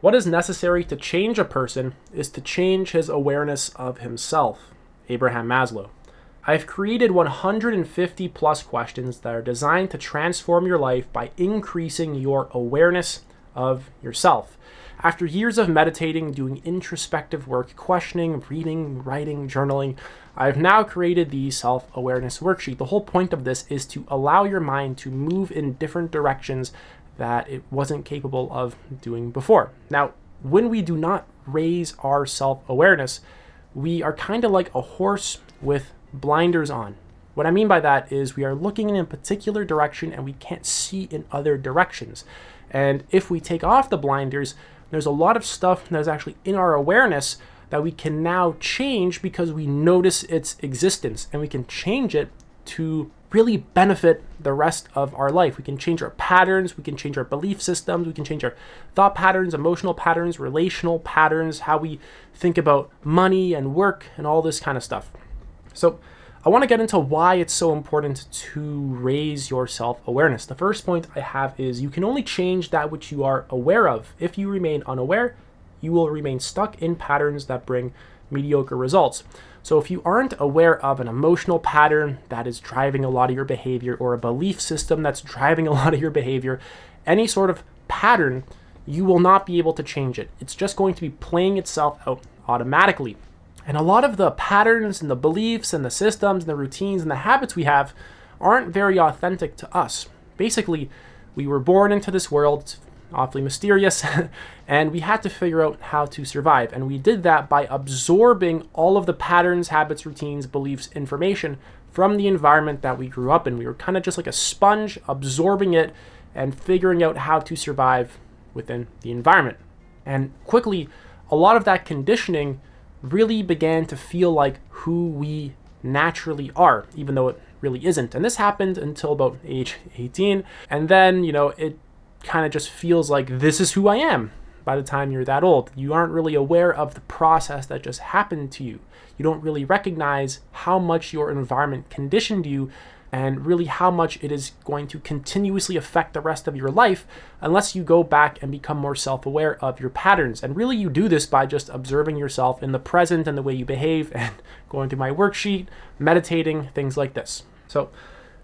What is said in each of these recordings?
What is necessary to change a person is to change his awareness of himself. Abraham Maslow. I've created 150 plus questions that are designed to transform your life by increasing your awareness of yourself. After years of meditating, doing introspective work, questioning, reading, writing, journaling, I've now created the self-awareness worksheet. The whole point of this is to allow your mind to move in different directions that it wasn't capable of doing before. Now, when we do not raise our self-awareness, we are kind of like a horse with blinders on. What I mean by that is we are looking in a particular direction and we can't see in other directions. And if we take off the blinders, there's a lot of stuff that is actually in our awareness that we can now change because we notice its existence, and we can change it to really benefit the rest of our life. We can change our patterns, we can change our belief systems, we can change our thought patterns, emotional patterns, relational patterns, how we think about money and work and all this kind of stuff. So I want to get into why it's so important to raise your self-awareness. The first point I have is you can only change that which you are aware of. If you remain unaware, you will remain stuck in patterns that bring mediocre results. So if you aren't aware of an emotional pattern that is driving a lot of your behavior, or a belief system that's driving a lot of your behavior, any sort of pattern, you will not be able to change it. It's just going to be playing itself out automatically. And a lot of the patterns and the beliefs and the systems and the routines and the habits we have aren't very authentic to us. Basically, we were born into this world, it's awfully mysterious, and we had to figure out how to survive. And we did that by absorbing all of the patterns, habits, routines, beliefs, information from the environment that we grew up in. We were kind of just like a sponge, absorbing it and figuring out how to survive within the environment. And quickly, a lot of that conditioning really began to feel like who we naturally are, even though it really isn't. And this happened until about age 18. And then, it kind of just feels like this is who I am by the time you're that old. You aren't really aware of the process that just happened to you. You don't really recognize how much your environment conditioned you, and really how much it is going to continuously affect the rest of your life unless you go back and become more self-aware of your patterns. And really you do this by just observing yourself in the present and the way you behave, and going through my worksheet, meditating, things like this. So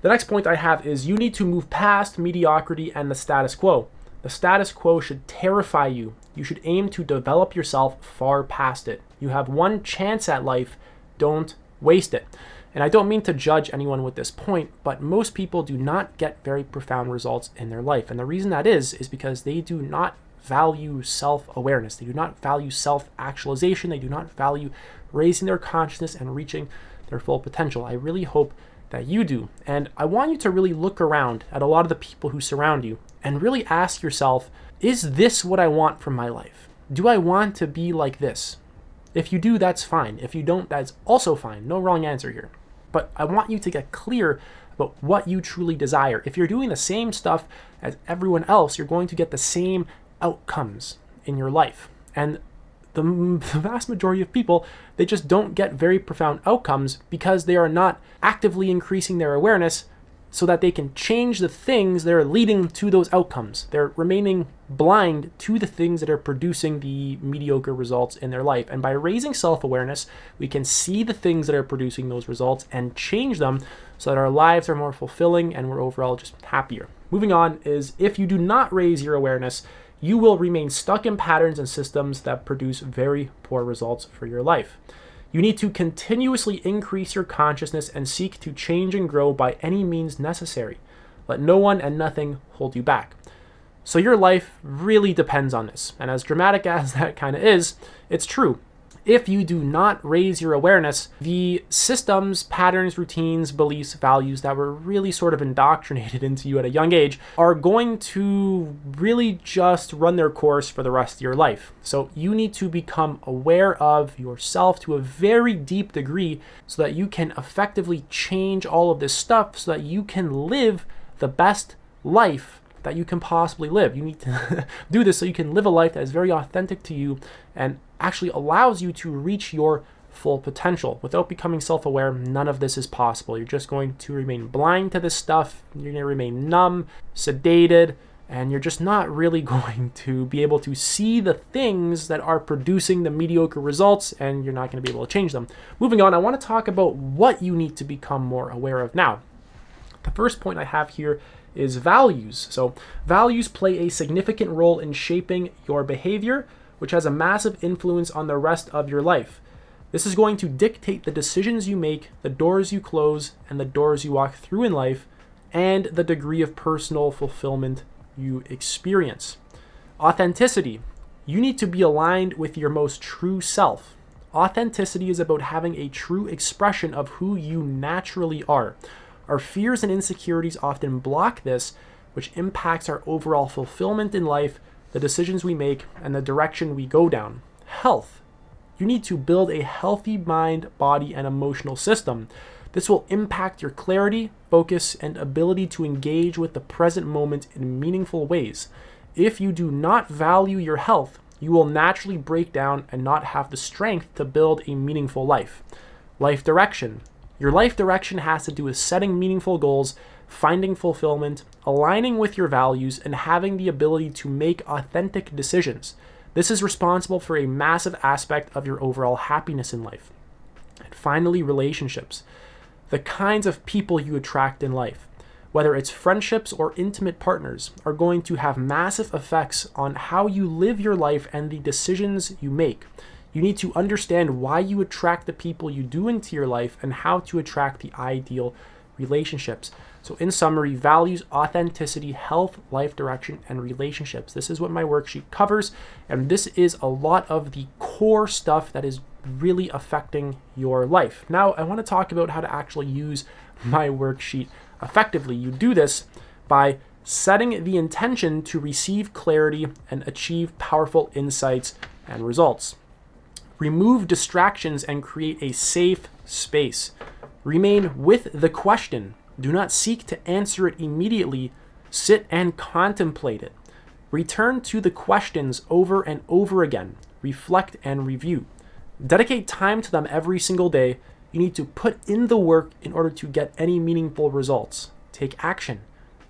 the next point I have is you need to move past mediocrity and the status quo. The status quo should terrify you. You should aim to develop yourself far past it. You have one chance at life. Don't waste it. And I don't mean to judge anyone with this point, but most people do not get very profound results in their life. And the reason that is because they do not value self-awareness. They do not value self-actualization. They do not value raising their consciousness and reaching their full potential. I really hope that you do. And I want you to really look around at a lot of the people who surround you and really ask yourself, is this what I want from my life? Do I want to be like this? If you do, that's fine. If you don't, that's also fine. No wrong answer here. But I want you to get clear about what you truly desire. If you're doing the same stuff as everyone else, you're going to get the same outcomes in your life. And the vast majority of people, they just don't get very profound outcomes because they are not actively increasing their awareness so that they can change the things that are leading to those outcomes. They're remaining blind to the things that are producing the mediocre results in their life. And by raising self-awareness, we can see the things that are producing those results and change them so that our lives are more fulfilling and we're overall just happier. Moving on is, if you do not raise your awareness, you will remain stuck in patterns and systems that produce very poor results for your life. You need to continuously increase your consciousness and seek to change and grow by any means necessary. Let no one and nothing hold you back. So your life really depends on this. And as dramatic as that kind of is, it's true. If you do not raise your awareness, the systems, patterns, routines, beliefs, values that were really sort of indoctrinated into you at a young age are going to really just run their course for the rest of your life. So you need to become aware of yourself to a very deep degree so that you can effectively change all of this stuff so that you can live the best life that you can possibly live. You need to do this so you can live a life that is very authentic to you and actually allows you to reach your full potential. Without becoming self-aware, none of this is possible. You're just going to remain blind to this stuff. You're going to remain numb, sedated, and you're just not really going to be able to see the things that are producing the mediocre results, and you're not going to be able to change them. Moving on, I want to talk about what you need to become more aware of now. The first point I have here is values. So values play a significant role in shaping your behavior, which has a massive influence on the rest of your life. This is going to dictate the decisions you make, the doors you close, and the doors you walk through in life, and the degree of personal fulfillment you experience. Authenticity. You need to be aligned with your most true self. Authenticity is about having a true expression of who you naturally are. Our fears and insecurities often block this, which impacts our overall fulfillment in life, the decisions we make, and the direction we go down. Health. You need to build a healthy mind, body, and emotional system. This will impact your clarity, focus, and ability to engage with the present moment in meaningful ways. If you do not value your health, you will naturally break down and not have the strength to build a meaningful life. Life direction. Your life direction has to do with setting meaningful goals, finding fulfillment, aligning with your values, and having the ability to make authentic decisions. This is responsible for a massive aspect of your overall happiness in life. And finally, relationships. The kinds of people you attract in life, whether it's friendships or intimate partners, are going to have massive effects on how you live your life and the decisions you make. You need to understand why you attract the people you do into your life and how to attract the ideal relationships. So in summary, values, authenticity, health, life direction, and relationships. This is what my worksheet covers, and this is a lot of the core stuff that is really affecting your life. Now, I want to talk about how to actually use my worksheet effectively. You do this by setting the intention to receive clarity and achieve powerful insights and results. Remove distractions and create a safe space. Remain with the question. Do not seek to answer it immediately. Sit and contemplate it. Return to the questions over and over again. Reflect and review. Dedicate time to them every single day. You need to put in the work in order to get any meaningful results. Take action.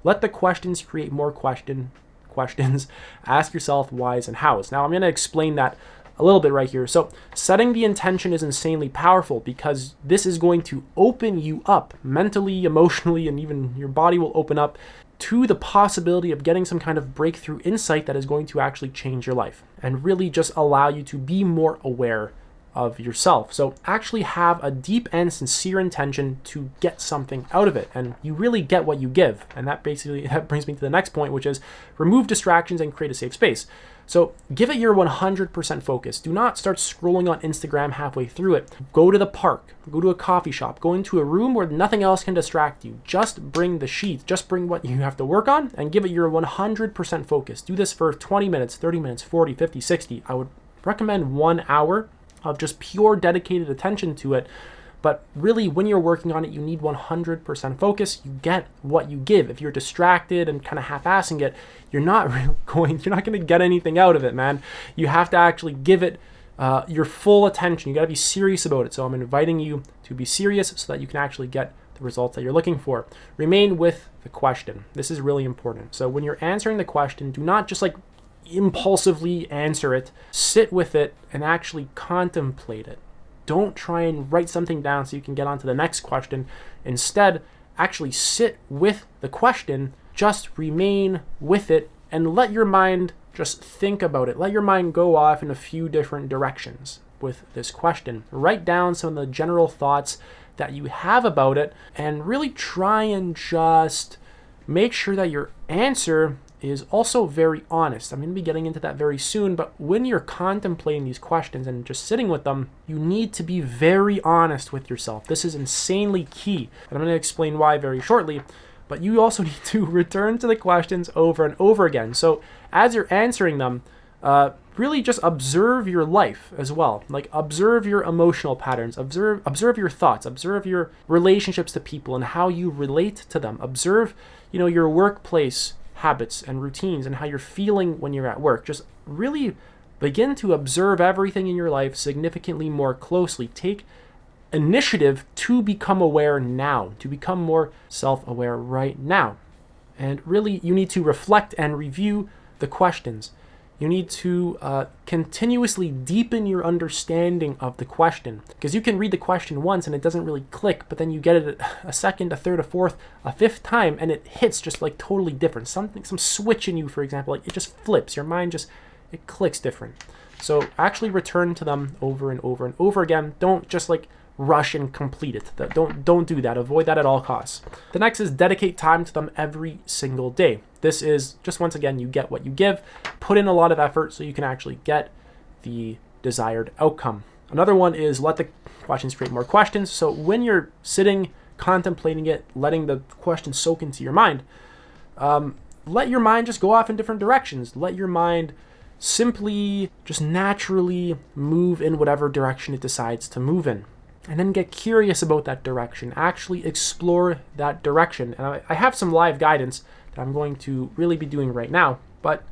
Let the questions create more questions. Ask yourself whys and hows. Now I'm going to explain that a little bit right here. So setting the intention is insanely powerful because this is going to open you up mentally, emotionally, and even your body will open up to the possibility of getting some kind of breakthrough insight that is going to actually change your life and really just allow you to be more aware of yourself. So actually have a deep and sincere intention to get something out of it, and you really get what you give. And that brings me to the next point, which is remove distractions and create a safe space. So give it your 100% focus. Do not start scrolling on Instagram halfway through it. Go to the park, go to a coffee shop, go into a room where nothing else can distract you. Just bring the sheets, just bring what you have to work on and give it your 100% focus. Do this for 20 minutes, 30 minutes, 40, 50, 60. I would recommend 1 hour of just pure dedicated attention to it. But really, when you're working on it, you need 100% focus. You get what you give. If you're distracted and kind of half-assing it, you're not going to get anything out of it, man. You have to actually give it your full attention. You got to be serious about it. So I'm inviting you to be serious so that you can actually get the results that you're looking for. Remain with the question. This is really important. So when you're answering the question, do not just impulsively answer it. Sit with it and actually contemplate it. Don't try and write something down so you can get on to the next question. Instead, actually sit with the question, just remain with it, and let your mind just think about it. Let your mind go off in a few different directions with this question. Write down some of the general thoughts that you have about it, and really try and just make sure that your answer is also very honest. I'm going to be getting into that very soon, but when you're contemplating these questions and just sitting with them, you need to be very honest with yourself. This is insanely key, and I'm going to explain why very shortly, but you also need to return to the questions over and over again. So as you're answering them, really just observe your life as well. Observe your emotional patterns, observe your thoughts, observe your relationships to people and how you relate to them. Observe, your workplace habits and routines and how you're feeling when you're at work. Just really begin to observe everything in your life significantly more closely. Take initiative to become aware now, to become more self-aware right now. And really, you need to reflect and review the questions. You need to continuously deepen your understanding of the question, because you can read the question once and it doesn't really click, but then you get it a second, a third, a fourth, a fifth time, and it hits just like totally different. Some switch in you, for example, like it just flips. Your mind it clicks different. So actually return to them over and over and over again. Don't just like rush and complete it. Don't do that. Avoid that at all costs. The next is dedicate time to them every single day. This is just, once again, you get what you give. Put in a lot of effort so you can actually get the desired outcome. Another one is let the questions create more questions. So when you're sitting, contemplating it, letting the question soak into your mind, let your mind just go off in different directions. Let your mind simply just naturally move in whatever direction it decides to move in. And then get curious about that direction. Actually explore that direction. And I have some live guidance that I'm going to really be doing right now, but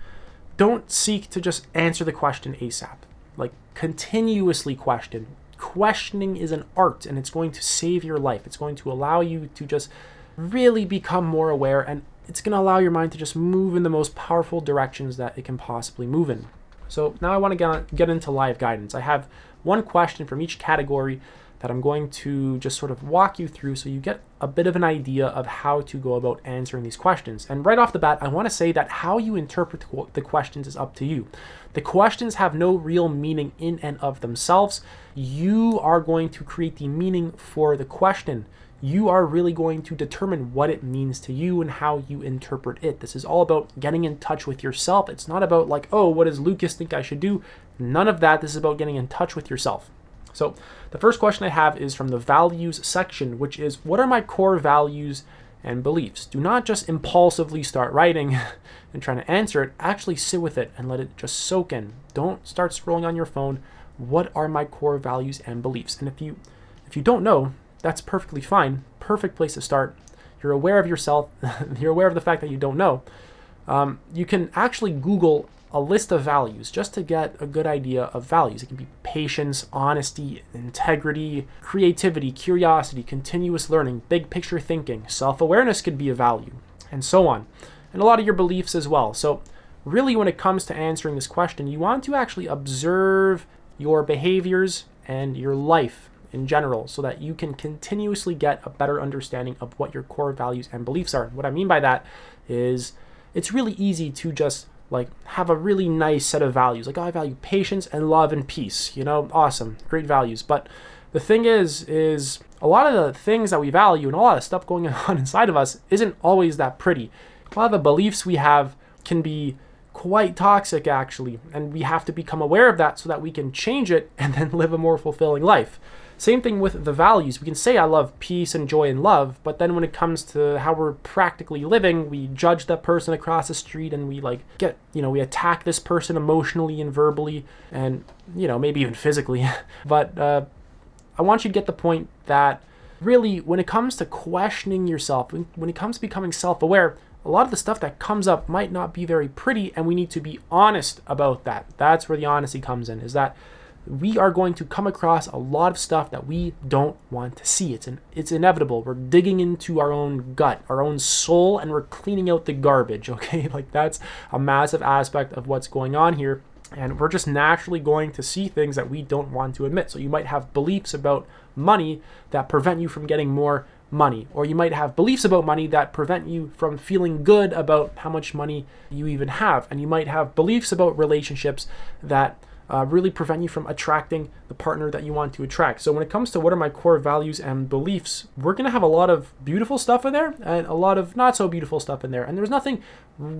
don't seek to just answer the question ASAP. Like, continuously question. Questioning is an art, and it's going to save your life. It's going to allow you to just really become more aware, and it's going to allow your mind to just move in the most powerful directions that it can possibly move in. So now I want to get into live guidance. I have one question from each category that I'm going to just sort of walk you through so you get a bit of an idea of how to go about answering these questions. And right off the bat, I want to say that how you interpret the questions is up to you. The questions have no real meaning in and of themselves. You are going to create the meaning for the question. You are really going to determine what it means to you and how you interpret it. This is all about getting in touch with yourself. It's not about like, oh, what does Lucas think I should do? None of that. This is about getting in touch with yourself. So the first question I have is from the values section, which is, what are my core values and beliefs? Do not just impulsively start writing and trying to answer it. Actually sit with it and let it just soak in. Don't start scrolling on your phone. What are my core values and beliefs? And if you don't know, that's perfectly fine. Perfect place to start. You're aware of yourself. You're aware of the fact that you don't know. You can actually Google a list of values just to get a good idea of values. It can be patience, honesty, integrity, creativity, curiosity, continuous learning, big picture thinking, self-awareness could be a value, and so on. And a lot of your beliefs as well. So really, when it comes to answering this question, you want to actually observe your behaviors and your life in general so that you can continuously get a better understanding of what your core values and beliefs are. What I mean by that is it's really easy to just like have a really nice set of values. Like, oh, I value patience and love and peace, awesome, great values. But the thing is a lot of the things that we value and a lot of stuff going on inside of us isn't always that pretty. A lot of the beliefs we have can be quite toxic actually, and we have to become aware of that so that we can change it and then live a more fulfilling life. Same thing with the values. We can say I love peace and joy and love, but then when it comes to how we're practically living, we judge that person across the street and we we attack this person emotionally and verbally and, maybe even physically. But I want you to get the point that really when it comes to questioning yourself, when it comes to becoming self-aware, a lot of the stuff that comes up might not be very pretty, and we need to be honest about that. That's where the honesty comes in, is that we are going to come across a lot of stuff that we don't want to see. It's inevitable. We're digging into our own gut, our own soul, and we're cleaning out the garbage, okay? Like, that's a massive aspect of what's going on here. And we're just naturally going to see things that we don't want to admit. So you might have beliefs about money that prevent you from getting more money, or you might have beliefs about money that prevent you from feeling good about how much money you even have. And you might have beliefs about relationships that really prevent you from attracting the partner that you want to attract. So when it comes to what are my core values and beliefs, we're going to have a lot of beautiful stuff in there and a lot of not so beautiful stuff in there. And there's nothing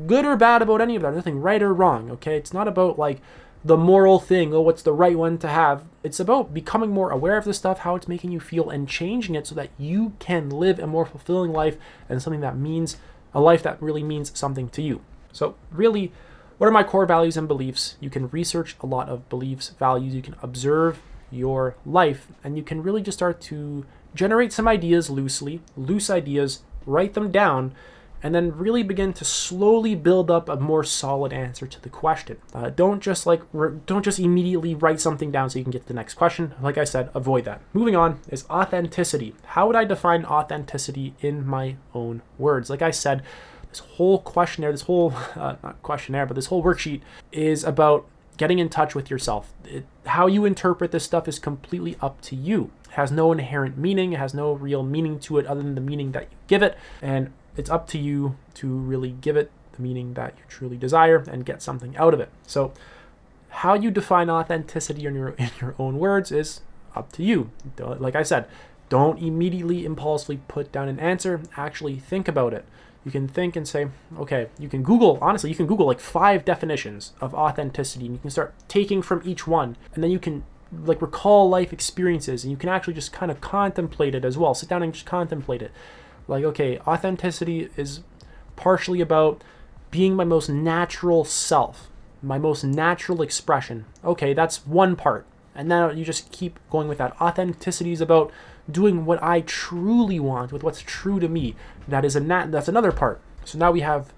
good or bad about any of that. There's nothing right or wrong, okay? It's not about like the moral thing, what's the right one to have. It's about becoming more aware of this stuff, how it's making you feel, and changing it so that you can live a more fulfilling life and something that means a life that really means something to you. So really, what are my core values and beliefs? You can research a lot of beliefs, values. You can observe your life, and you can really just start to generate some ideas loose ideas, write them down, and then really begin to slowly build up a more solid answer to the question. Don't just immediately write something down so you can get to the next question. Like I said, avoid that. Moving on is authenticity. How would I define authenticity in my own words? Like I said, This whole questionnaire, this whole, not questionnaire, but this whole worksheet is about getting in touch with yourself. How you interpret this stuff is completely up to you. It has no inherent meaning. It has no real meaning to it other than the meaning that you give it. And it's up to you to really give it the meaning that you truly desire and get something out of it. So how you define authenticity in your own words is up to you. Like I said, don't immediately impulsively put down an answer. Actually think about it. You can think and say, okay, you can Google like 5 definitions of authenticity, and you can start taking from each one. And then you can like recall life experiences, and you can actually just kind of contemplate it as well. Sit down and just contemplate it. Like, okay, authenticity is partially about being my most natural self, my most natural expression. Okay, that's one part. And then you just keep going with that. Authenticity is about doing what I truly want, with what's true to me. That's another part. So now we have,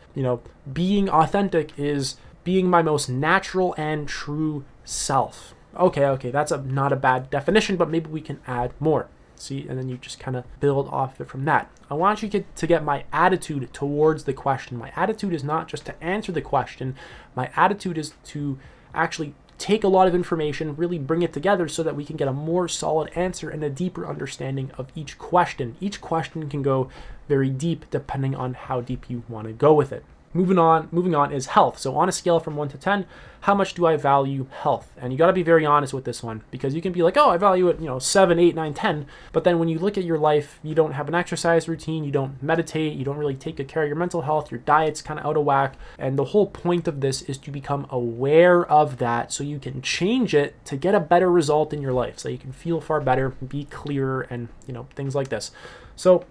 being authentic is being my most natural and true self. Okay, that's not a bad definition, but maybe we can add more. See, and then you just kind of build off it from that. I want you to get my attitude towards the question. My attitude is not just to answer the question. My attitude is to actually take a lot of information, really bring it together so that we can get a more solid answer and a deeper understanding of each question. Each question can go very deep depending on how deep you want to go with it. Moving on is health. So on a scale from 1 to 10, how much do I value health? And you got to be very honest with this one, because you can be like, oh, I value it, 7, 8, 9, 10. But then when you look at your life, you don't have an exercise routine, you don't meditate, you don't really take good care of your mental health, your diet's kind of out of whack. And the whole point of this is to become aware of that so you can change it to get a better result in your life, so you can feel far better, be clearer, and things like this. So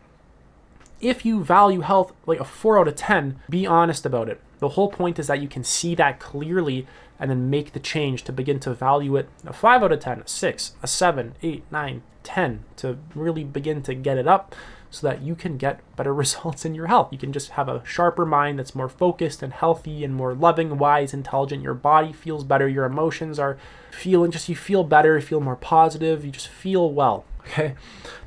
if you value health like a 4 out of 10, be honest about it. The whole point is that you can see that clearly and then make the change to begin to value it a 5 out of 10, a 6, a 7, 8, 9, 10, to really begin to get it up so that you can get better results in your health. You can just have a sharper mind that's more focused and healthy and more loving, wise, intelligent. Your body feels better. Your emotions are you feel better, you feel more positive, you just feel well. Okay.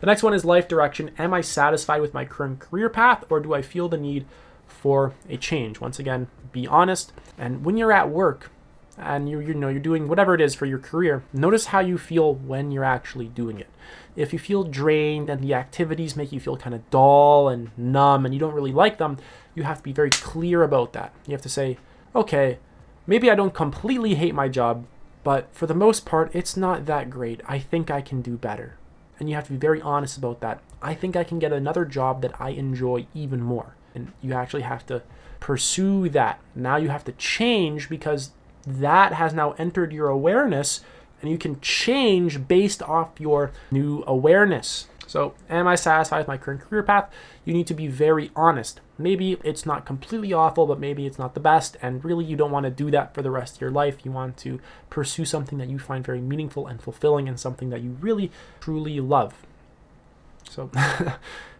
The next one is life direction. Am I satisfied with my current career path, or do I feel the need for a change? Once again, be honest. And when you're at work and you're doing whatever it is for your career, notice how you feel when you're actually doing it. If you feel drained and the activities make you feel kind of dull and numb and you don't really like them, you have to be very clear about that. You have to say, okay, maybe I don't completely hate my job, but for the most part, it's not that great. I think I can do better. And you have to be very honest about that. I think I can get another job that I enjoy even more. And you actually have to pursue that. Now you have to change, because that has now entered your awareness, and you can change based off your new awareness. So, am I satisfied with my current career path? You need to be very honest. Maybe it's not completely awful, but maybe it's not the best. And really, you don't want to do that for the rest of your life. You want to pursue something that you find very meaningful and fulfilling, and something that you really, truly love. So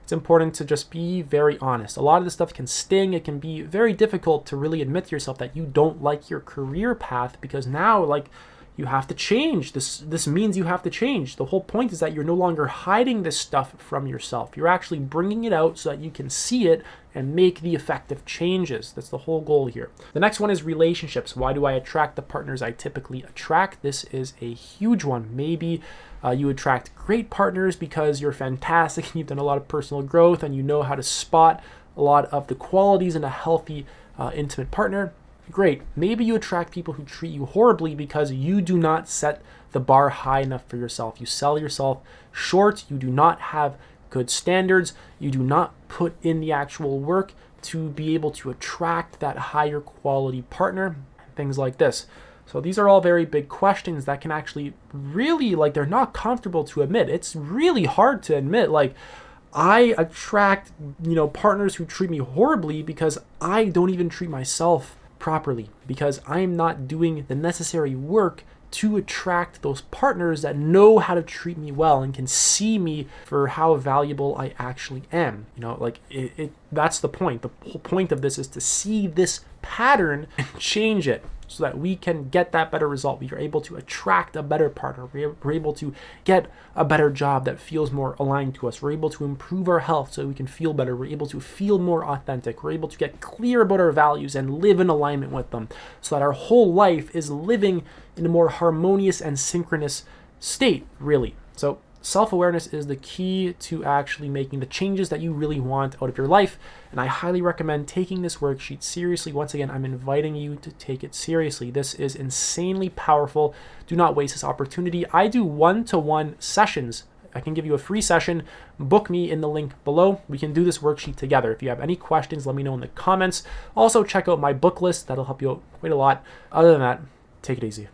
it's important to just be very honest. A lot of this stuff can sting. It can be very difficult to really admit to yourself that you don't like your career path, because now, you have to change. This means you have to change. The whole point is that you're no longer hiding this stuff from yourself. You're actually bringing it out so that you can see it and make the effective changes. That's the whole goal here. The next one is relationships. Why do I attract the partners I typically attract? This is a huge one. Maybe you attract great partners because you're fantastic and you've done a lot of personal growth and you know how to spot a lot of the qualities in a healthy, intimate partner. Great. Maybe you attract people who treat you horribly because you do not set the bar high enough for yourself. You sell yourself short. You do not have good standards. You do not put in the actual work to be able to attract that higher quality partner, things like this. So these are all very big questions that can actually really, they're not comfortable to admit. It's really hard to admit, I attract, partners who treat me horribly because I don't even treat myself properly, because I'm not doing the necessary work to attract those partners that know how to treat me well and can see me for how valuable I actually am. That's the point. The whole point of this is to see this pattern and change it. so that we can get that better result. We are able to attract a better partner. We're able to get a better job that feels more aligned to us. We're able to improve our health so we can feel better. We're able to feel more authentic. We're able to get clear about our values and live in alignment with them so that our whole life is living in a more harmonious and synchronous state, really. So self-awareness is the key to actually making the changes that you really want out of your life, and I highly recommend taking this worksheet seriously. Once again, I'm inviting you to take it seriously. This is insanely powerful. Do not waste this opportunity. I do one-to-one sessions. I can give you a free session. Book me in the link below. We can do this worksheet together. If you have any questions, let me know in the comments. Also, check out my book list. That'll help you out quite a lot. Other than that, take it easy.